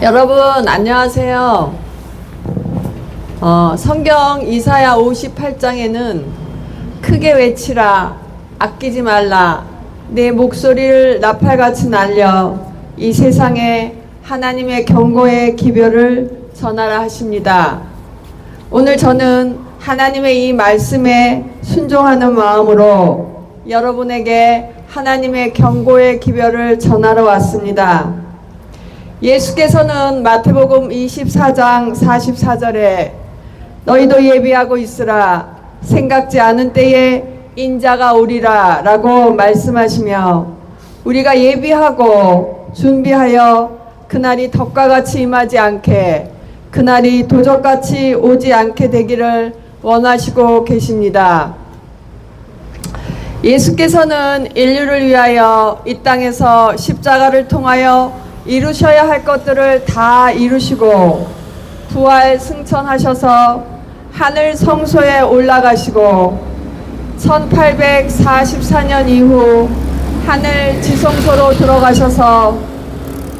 여러분 안녕하세요. 성경 이사야 58장에는 크게 외치라, 아끼지 말라, 내 목소리를 나팔같이 날려 이 세상에 하나님의 경고의 기별을 전하라 하십니다. 오늘 저는 하나님의 이 말씀에 순종하는 마음으로 여러분에게 하나님의 경고의 기별을 전하러 왔습니다. 예수께서는 마태복음 24장 44절에 너희도 예비하고 있으라, 생각지 않은 때에 인자가 오리라 라고 말씀하시며, 우리가 예비하고 준비하여 그날이 덕과 같이 임하지 않게, 그날이 도적같이 오지 않게 되기를 원하시고 계십니다. 예수께서는 인류를 위하여 이 땅에서 십자가를 통하여 이루셔야 할 것들을 다 이루시고 부활 승천하셔서 하늘 성소에 올라가시고 1844년 이후 하늘 지성소로 들어가셔서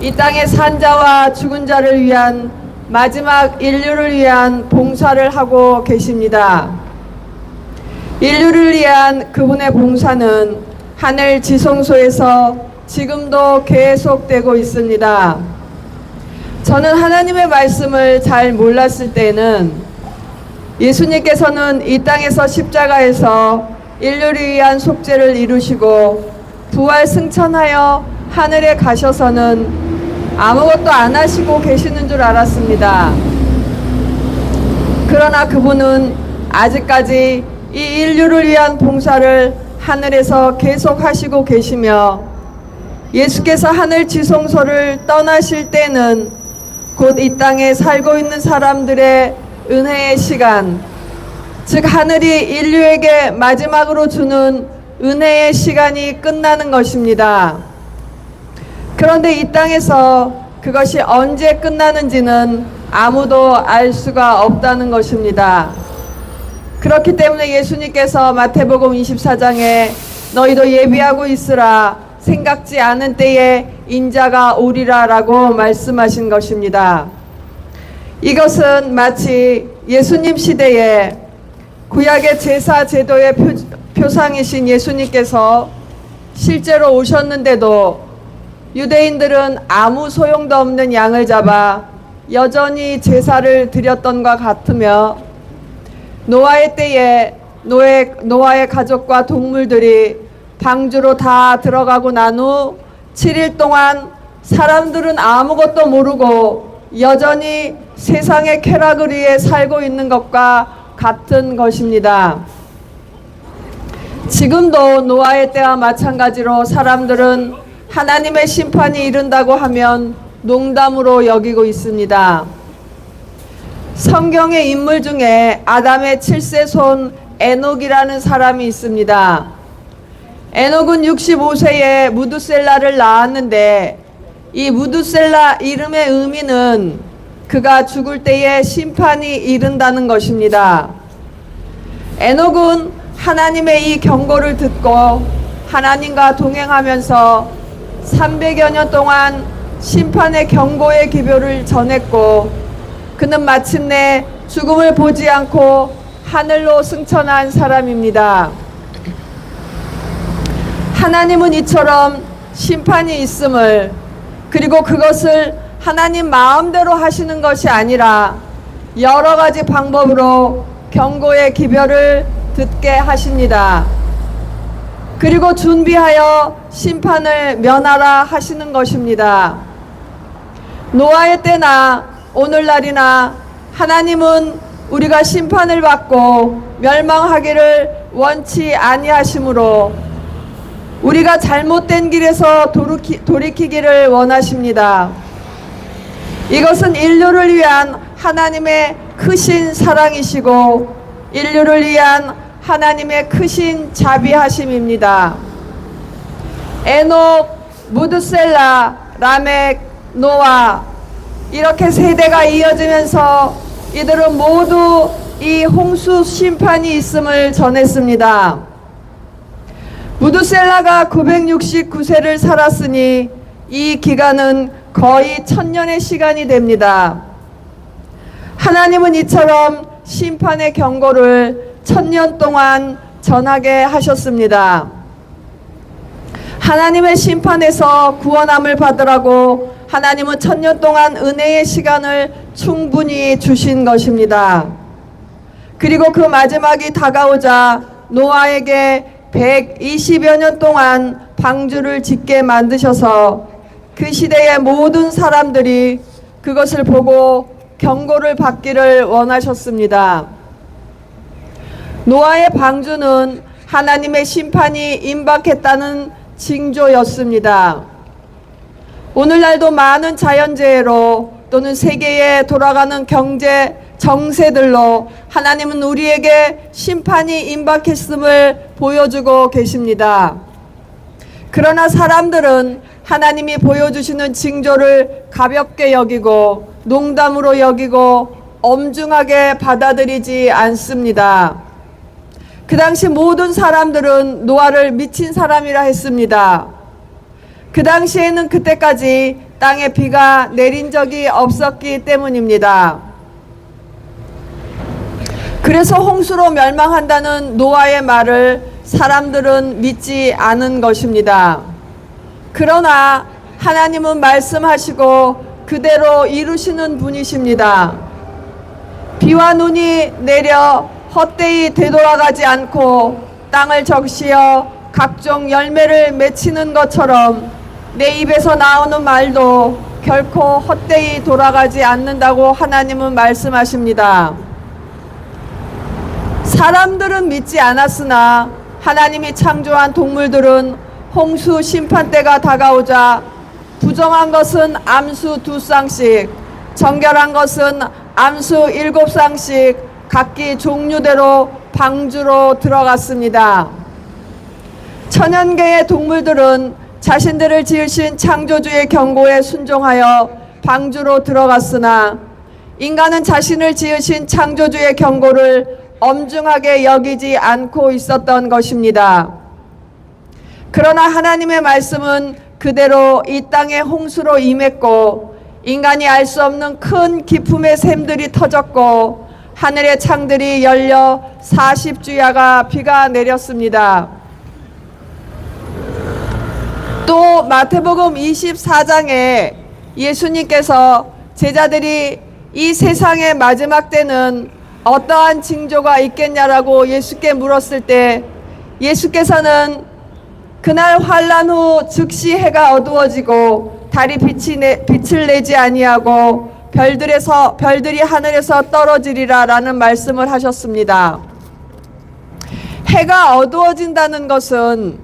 이 땅의 산자와 죽은 자를 위한 마지막 인류를 위한 봉사를 하고 계십니다. 인류를 위한 그분의 봉사는 하늘 지성소에서 지금도 계속되고 있습니다. 저는 하나님의 말씀을 잘 몰랐을 때는 예수님께서는 이 땅에서 십자가에서 인류를 위한 속죄를 이루시고 부활 승천하여 하늘에 가셔서는 아무것도 안 하시고 계시는 줄 알았습니다. 그러나 그분은 아직까지 이 인류를 위한 봉사를 하늘에서 계속 하시고 계시며, 예수께서 하늘 지성소를 떠나실 때는 곧 이 땅에 살고 있는 사람들의 은혜의 시간, 즉 하늘이 인류에게 마지막으로 주는 은혜의 시간이 끝나는 것입니다. 그런데 이 땅에서 그것이 언제 끝나는지는 아무도 알 수가 없다는 것입니다. 그렇기 때문에 예수님께서 마태복음 24장에 너희도 예비하고 있으라, 생각지 않은 때에 인자가 오리라 라고 말씀하신 것입니다. 이것은 마치 예수님 시대에 구약의 제사 제도의 표상이신 예수님께서 실제로 오셨는데도 유대인들은 아무 소용도 없는 양을 잡아 여전히 제사를 드렸던 것 같으며, 노아의 때에 노아의 가족과 동물들이 방주로 다 들어가고 난 후 7일 동안 사람들은 아무것도 모르고 여전히 세상의 쾌락을 위해 살고 있는 것과 같은 것입니다. 지금도 노아의 때와 마찬가지로 사람들은 하나님의 심판이 이른다고 하면 농담으로 여기고 있습니다. 성경의 인물 중에 아담의 7세 손 에녹이라는 사람이 있습니다. 에녹은 65세에 무두셀라를 낳았는데, 이 무두셀라 이름의 의미는 그가 죽을 때에 심판이 이른다는 것입니다. 에녹은 하나님의 이 경고를 듣고 하나님과 동행하면서 300여 년 동안 심판의 경고의 기별을 전했고, 그는 마침내 죽음을 보지 않고 하늘로 승천한 사람입니다. 하나님은 이처럼 심판이 있음을, 그리고 그것을 하나님 마음대로 하시는 것이 아니라 여러 가지 방법으로 경고의 기별을 듣게 하십니다. 그리고 준비하여 심판을 면하라 하시는 것입니다. 노아의 때나 오늘날이나 하나님은 우리가 심판을 받고 멸망하기를 원치 아니하시므로 우리가 잘못된 길에서 돌이키기를 원하십니다. 이것은 인류를 위한 하나님의 크신 사랑이시고 인류를 위한 하나님의 크신 자비하심입니다. 에녹, 무드셀라, 라멕, 노아, 이렇게 세대가 이어지면서 이들은 모두 이 홍수 심판이 있음을 전했습니다. 무드셀라가 969세를 살았으니 이 기간은 거의 1000년의 시간이 됩니다. 하나님은 이처럼 심판의 경고를 1000년 동안 전하게 하셨습니다. 하나님의 심판에서 구원함을 받으라고 하나님은 1000년 동안 은혜의 시간을 충분히 주신 것입니다. 그리고 그 마지막이 다가오자 노아에게 120여 년 동안 방주를 짓게 만드셔서 그 시대의 모든 사람들이 그것을 보고 경고를 받기를 원하셨습니다. 노아의 방주는 하나님의 심판이 임박했다는 징조였습니다. 오늘날도 많은 자연재해로 또는 세계에 돌아가는 경제 정세들로 하나님은 우리에게 심판이 임박했음을 보여주고 계십니다. 그러나 사람들은 하나님이 보여주시는 징조를 가볍게 여기고 농담으로 여기고 엄중하게 받아들이지 않습니다. 그 당시 모든 사람들은 노아를 미친 사람이라 했습니다. 그 당시에는 그때까지 땅에 비가 내린 적이 없었기 때문입니다. 그래서 홍수로 멸망한다는 노아의 말을 사람들은 믿지 않은 것입니다. 그러나 하나님은 말씀하시고 그대로 이루시는 분이십니다. 비와 눈이 내려 헛되이 되돌아가지 않고 땅을 적시어 각종 열매를 맺히는 것처럼 내 입에서 나오는 말도 결코 헛되이 돌아가지 않는다고 하나님은 말씀하십니다. 사람들은 믿지 않았으나 하나님이 창조한 동물들은 홍수 심판 때가 다가오자 부정한 것은 암수 2쌍씩, 정결한 것은 암수 7쌍씩 각기 종류대로 방주로 들어갔습니다. 천연계의 동물들은 자신들을 지으신 창조주의 경고에 순종하여 방주로 들어갔으나 인간은 자신을 지으신 창조주의 경고를 엄중하게 여기지 않고 있었던 것입니다. 그러나 하나님의 말씀은 그대로 이 땅에 홍수로 임했고 인간이 알 수 없는 큰 기품의 샘들이 터졌고 하늘의 창들이 열려 40주야가 비가 내렸습니다. 또 마태복음 24장에 예수님께서 제자들이 이 세상의 마지막 때는 어떠한 징조가 있겠냐라고 예수께 물었을 때 예수께서는 그날 환난 후 즉시 해가 어두워지고 달이 빛을 내지 아니하고 별들이 하늘에서 떨어지리라 라는 말씀을 하셨습니다. 해가 어두워진다는 것은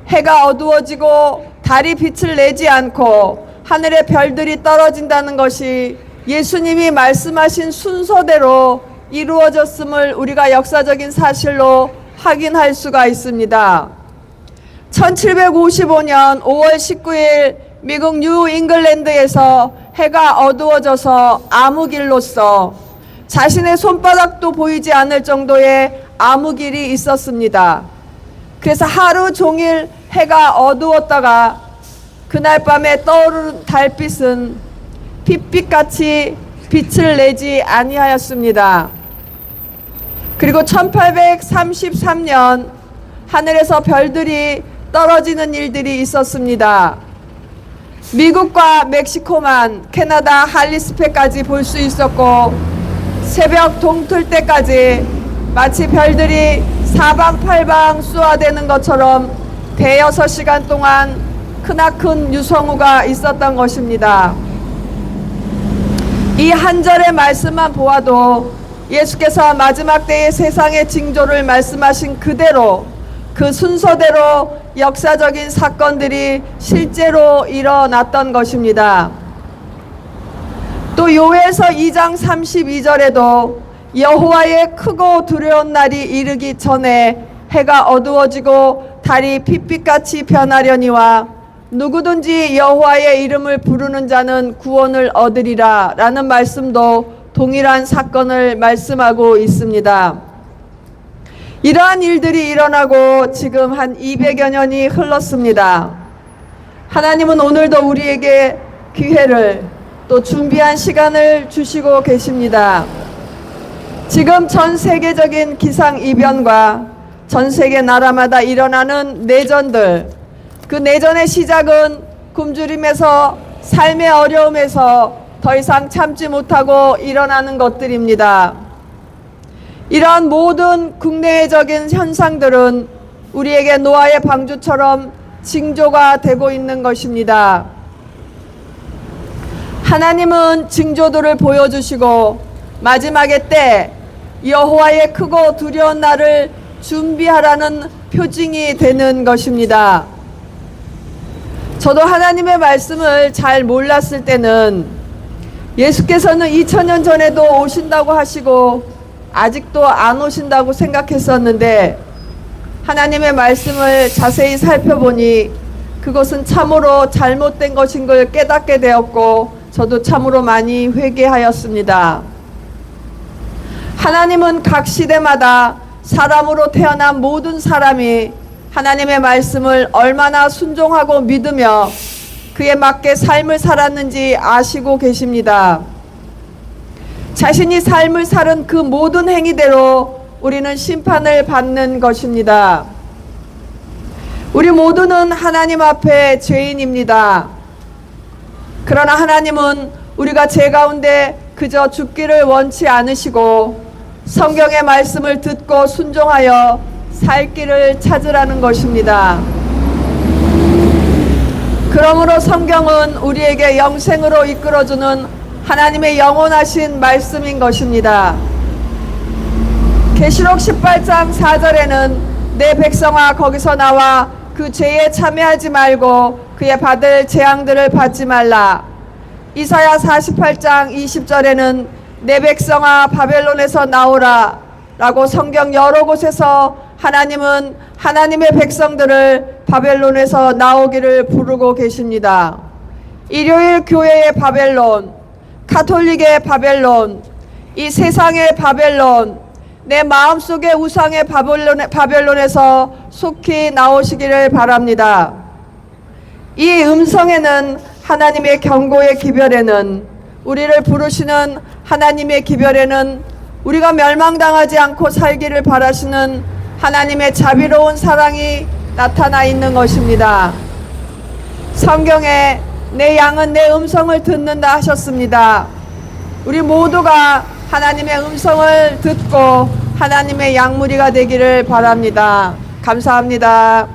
해가 어두워지고 달이 빛을 내지 않고 하늘에 별들이 떨어진다는 것이 예수님이 말씀하신 순서대로 이루어졌음을 우리가 역사적인 사실로 확인할 수가 있습니다. 1755년 5월 19일 미국 뉴 잉글랜드에서 해가 어두워져서 암흑일로써 자신의 손바닥도 보이지 않을 정도의 암흑일이 있었습니다. 그래서 하루 종일 해가 어두웠다가 그날 밤에 떠오르는 달빛은 핏빛같이 빛을 내지 아니하였습니다. 그리고 1833년 하늘에서 별들이 떨어지는 일들이 있었습니다. 미국과 멕시코만 캐나다 할리스페까지 볼 수 있었고 새벽 동틀 때까지 마치 별들이 사방팔방 쏘아대는 것처럼 대여섯 시간 동안 크나큰 유성우가 있었던 것입니다. 이 한 절의 말씀만 보아도 예수께서 마지막 때의 세상의 징조를 말씀하신 그대로 그 순서대로 역사적인 사건들이 실제로 일어났던 것입니다. 또 요엘서 2장 32절에도 여호와의 크고 두려운 날이 이르기 전에 해가 어두워지고 달이 핏빛같이 변하려니와 누구든지 여호와의 이름을 부르는 자는 구원을 얻으리라 라는 말씀도 동일한 사건을 말씀하고 있습니다. 이러한 일들이 일어나고 지금 한 200여 년이 흘렀습니다. 하나님은 오늘도 우리에게 기회를 또 준비한 시간을 주시고 계십니다. 지금 전 세계적인 기상이변과 전 세계 나라마다 일어나는 내전들, 그 내전의 시작은 굶주림에서 삶의 어려움에서 더 이상 참지 못하고 일어나는 것들입니다. 이러한 모든 국내적인 현상들은 우리에게 노아의 방주처럼 징조가 되고 있는 것입니다. 하나님은 징조들을 보여주시고 마지막의 때 여호와의 크고 두려운 날을 준비하라는 표징이 되는 것입니다. 저도 하나님의 말씀을 잘 몰랐을 때는 예수께서는 2000년 전에도 오신다고 하시고 아직도 안 오신다고 생각했었는데, 하나님의 말씀을 자세히 살펴보니 그것은 참으로 잘못된 것인 걸 깨닫게 되었고, 저도 참으로 많이 회개하였습니다. 하나님은 각 시대마다 사람으로 태어난 모든 사람이 하나님의 말씀을 얼마나 순종하고 믿으며 그에 맞게 삶을 살았는지 아시고 계십니다. 자신이 삶을 살은 그 모든 행위대로 우리는 심판을 받는 것입니다. 우리 모두는 하나님 앞에 죄인입니다. 그러나 하나님은 우리가 죄 가운데 그저 죽기를 원치 않으시고 성경의 말씀을 듣고 순종하여 살 길을 찾으라는 것입니다. 그러므로 성경은 우리에게 영생으로 이끌어주는 하나님의 영원하신 말씀인 것입니다. 계시록 18장 4절에는 내 백성아 거기서 나와 그 죄에 참여하지 말고 그의 받을 재앙들을 받지 말라. 이사야 48장 20절에는 내 백성아 바벨론에서 나오라 라고 성경 여러 곳에서 하나님은 하나님의 백성들을 바벨론에서 나오기를 부르고 계십니다. 일요일 교회의 바벨론, 가톨릭의 바벨론, 이 세상의 바벨론, 내 마음속의 우상의 바벨론에서 속히 나오시기를 바랍니다. 이 음성에는 하나님의 경고의 기별에는, 우리를 부르시는 하나님의 기별에는 우리가 멸망당하지 않고 살기를 바라시는 하나님의 자비로운 사랑이 나타나 있는 것입니다. 성경에 내 양은 내 음성을 듣는다 하셨습니다. 우리 모두가 하나님의 음성을 듣고 하나님의 양무리가 되기를 바랍니다. 감사합니다.